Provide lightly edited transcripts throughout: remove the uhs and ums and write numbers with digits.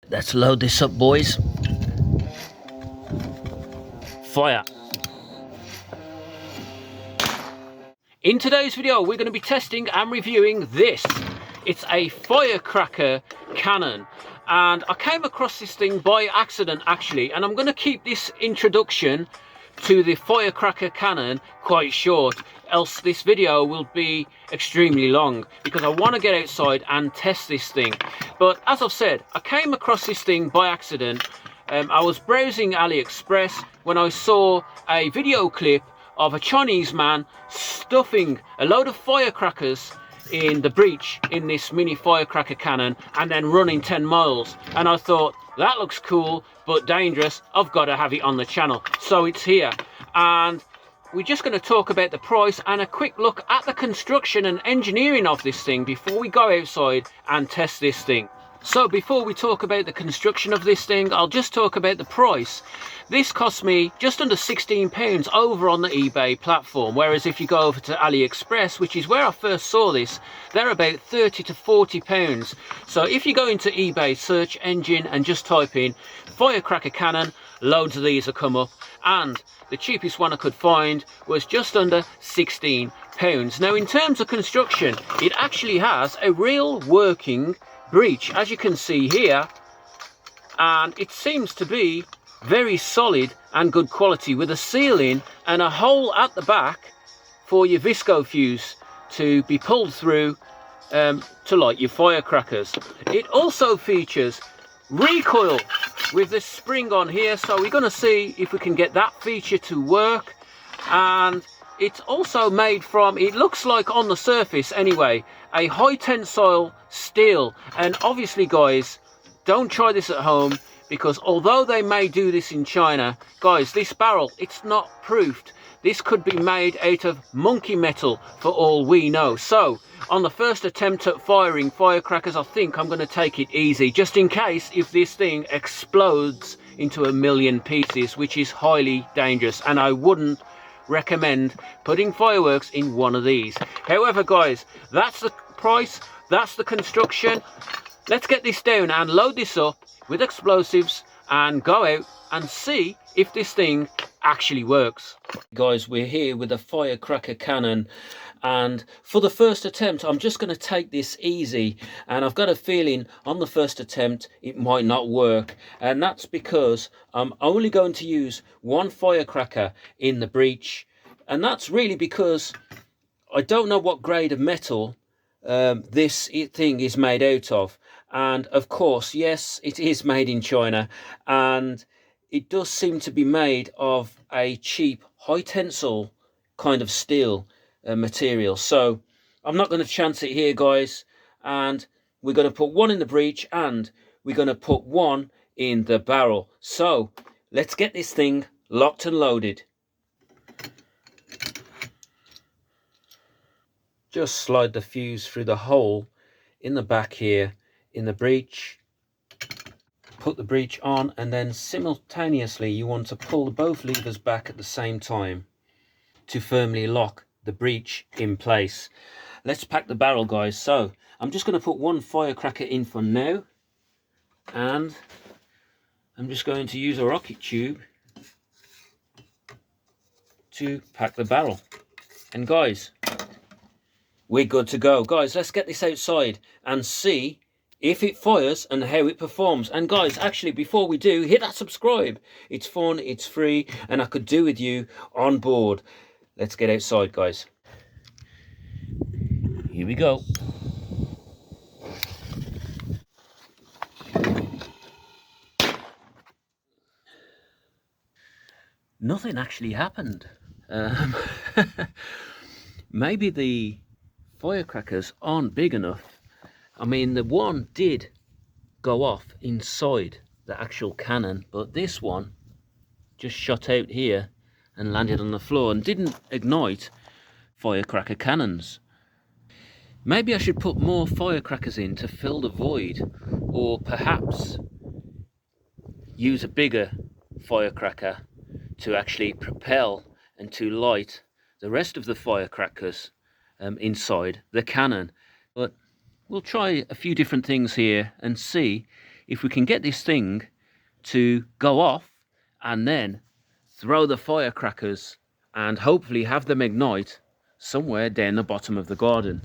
Let's load this up, boys. Fire. In today's video, we're going to be testing and reviewing this. It's a firecracker cannon, and I came across this thing by accident actually, and I'm going to keep this introduction to the firecracker cannon quite short, else this video will be extremely long because I want to get outside and test this thing. But as I've said, I came across this thing by accident. I was browsing AliExpress when I saw a video clip of a Chinese man stuffing a load of firecrackers in the breech in this mini firecracker cannon and then running 10 miles, and I thought, that looks cool but dangerous, I've got to have it on the channel. So it's here, and we're just going to talk about the price and a quick look at the construction and engineering of this thing before we go outside and test this thing. So before we talk about the construction of this thing, I'll just talk about the price. This cost me just under £16 over on the eBay platform, whereas if you go over to AliExpress, which is where I first saw this, they're about £30 to £40. So if you go into eBay search engine and just type in firecracker cannon, loads of these will come up, and the cheapest one I could find was just under £16. Now in terms of construction, it actually has a real working breech, as you can see here, and it seems to be very solid and good quality, with a ceiling and a hole at the back for your visco fuse to be pulled through to light your firecrackers. It also features recoil with this spring on here, so we're going to see if we can get that feature to work. And it's also made from, it looks like on the surface anyway, a high tensile steel. And obviously guys, don't try this at home, because although they may do this in China, guys, this barrel, it's not proofed. This could be made out of monkey metal for all we know. So on the first attempt at firing firecrackers, I think I'm going to take it easy, just in case if this thing explodes into a million pieces, which is highly dangerous, and I wouldn't recommend putting fireworks in one of these. However guys, that's the price, that's the construction. Let's get this down and load this up with explosives and go out and see if this thing actually works. Guys, we're here with a firecracker cannon, and for the first attempt I'm just going to take this easy, and I've got a feeling on the first attempt it might not work, and that's because I'm only going to use one firecracker in the breech, and that's really because I don't know what grade of metal this thing is made out of. And of course, yes, it is made in China, and it does seem to be made of a cheap high tensile kind of steel material. So I'm not going to chance it here guys, and we're going to put one in the breech and we're going to put one in the barrel. So let's get this thing locked and loaded. Just slide the fuse through the hole in the back here in the breech, put the breech on, and then simultaneously you want to pull both levers back at the same time to firmly lock the breech in place. Let's pack the barrel guys. So I'm just going to put one firecracker in for now, and I'm just going to use a rocket tube to pack the barrel, and guys, we're good to go. Guys, let's get this outside and see if it fires and how it performs. And guys, actually before we do, hit that subscribe. It's fun, it's free, and I could do with you on board. Let's get outside guys. Here we go. Nothing actually happened. Maybe the firecrackers aren't big enough. I mean, the one did go off inside the actual cannon, but this one just shot out here and landed on the floor and didn't ignite firecracker cannons. Maybe I should put more firecrackers in to fill the void, or perhaps use a bigger firecracker to actually propel and to light the rest of the firecrackers inside the cannon. But we'll try a few different things here and see if we can get this thing to go off and then throw the firecrackers and hopefully have them ignite somewhere down the bottom of the garden.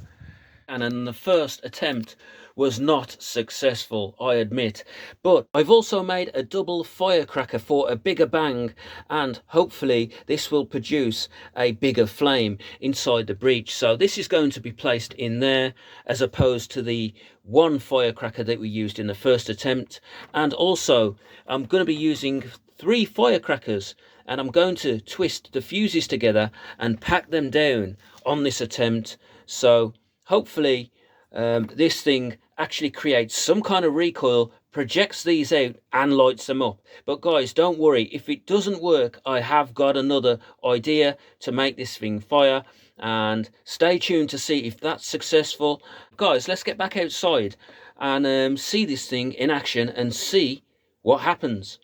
And then the first attempt was not successful, I admit, but I've also made a double firecracker for a bigger bang, and hopefully this will produce a bigger flame inside the breech. So this is going to be placed in there as opposed to the one firecracker that we used in the first attempt. And also I'm going to be using 3 firecrackers, and I'm going to twist the fuses together and pack them down on this attempt. So hopefully this thing actually creates some kind of recoil, projects these out and lights them up. But guys, don't worry, if it doesn't work, I have got another idea to make this thing fire, and stay tuned to see if that's successful. Guys, let's get back outside and see this thing in action and see what happens.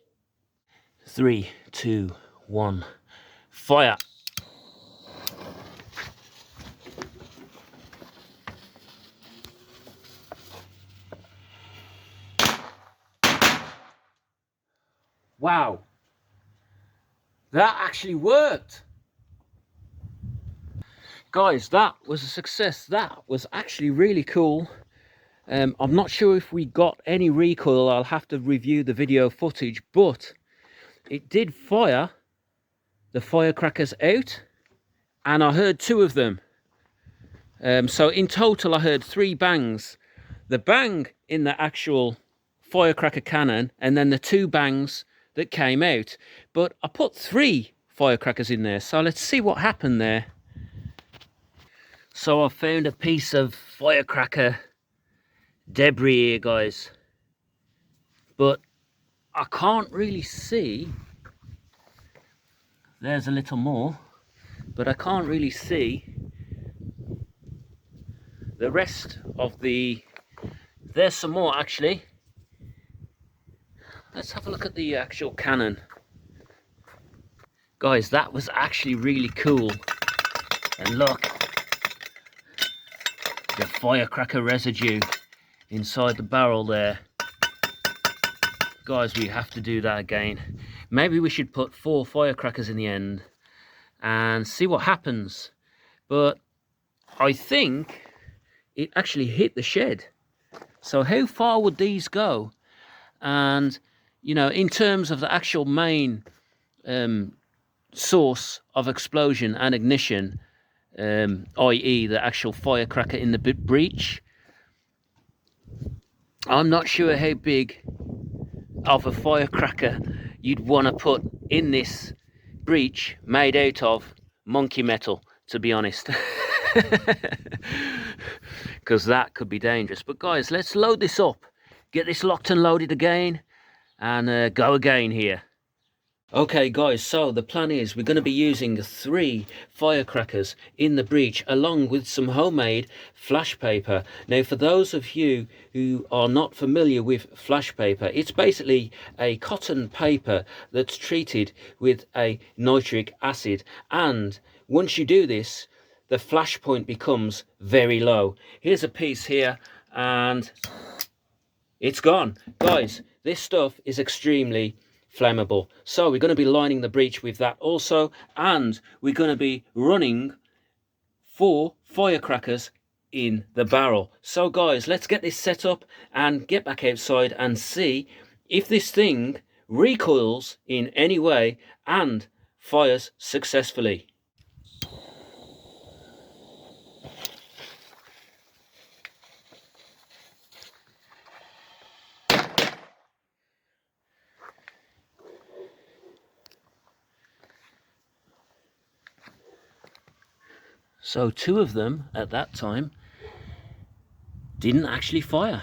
3, 2, 1, fire. Wow, that actually worked. Guys, that was a success. That was actually really cool. I'm not sure if we got any recoil. I'll have to review the video footage, but it did fire the firecrackers out, and I heard 2 of them. So in total I heard 3 bangs. The bang in the actual firecracker cannon, and then the 2 bangs that came out. But I put 3 firecrackers in there, so let's see what happened there. So I found a piece of firecracker debris here, guys, but I can't really see. There's a little more, but I can't really see the rest of the... There's some more actually. Let's have a look at the actual cannon. Guys, that was actually really cool. And look, the firecracker residue inside the barrel there. Guys, we have to do that again. Maybe we should put 4 firecrackers in the end and see what happens. But I think it actually hit the shed. So how far would these go? And you know, in terms of the actual main source of explosion and ignition, i.e. the actual firecracker in the breech, I'm not sure how big of a firecracker you'd want to put in this breech made out of monkey metal, to be honest. Because that could be dangerous. But guys, let's load this up, get this locked and loaded again, and go again here. Okay guys, so the plan is we're going to be using 3 firecrackers in the breech along with some homemade flash paper. Now for those of you who are not familiar with flash paper, it's basically a cotton paper that's treated with a nitric acid, and once you do this, the flash point becomes very low. Here's a piece here and it's gone. Guys, this stuff is extremely flammable, so we're going to be lining the breech with that also, and we're going to be running 4 firecrackers in the barrel. So guys, let's get this set up and get back outside and see if this thing recoils in any way and fires successfully. So 2 of them at that time didn't actually fire,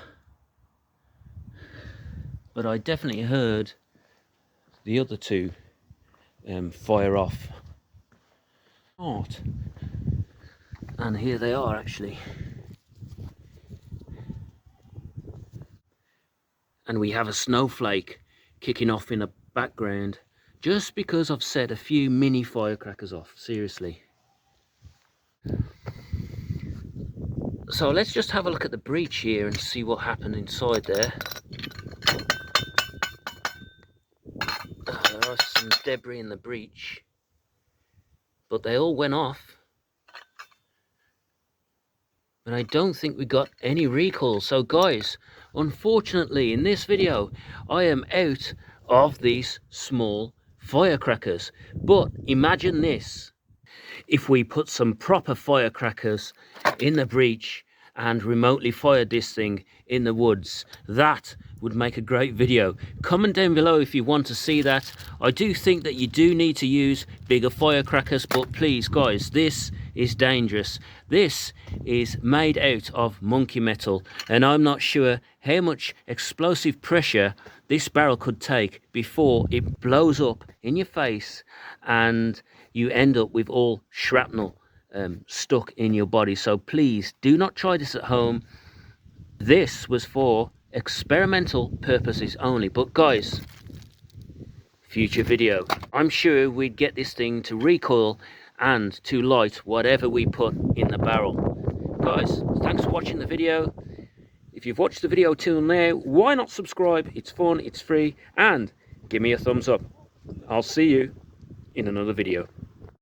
but I definitely heard the other 2 fire off. And here they are actually. And we have a snowflake kicking off in the background just because I've set a few mini firecrackers off, seriously. So let's just have a look at the breech here and see what happened inside there. was some debris in the breech, but they all went off. But I don't think we got any recoil. So guys, unfortunately in this video I am out of these small firecrackers. But imagine this, if we put some proper firecrackers in the breech and remotely fired this thing in the woods, that would make a great video. Comment down below if you want to see that. I do think that you do need to use bigger firecrackers, but please guys, this is dangerous. This is made out of monkey metal, and I'm not sure how much explosive pressure this barrel could take before it blows up in your face and you end up with all shrapnel stuck in your body. So please do not try this at home. This was for experimental purposes only. But guys, future video, I'm sure we'd get this thing to recoil and to light whatever we put in the barrel. Guys, thanks for watching the video. If you've watched the video till now, why not subscribe? It's fun, it's free, and give me a thumbs up. I'll see you in another video.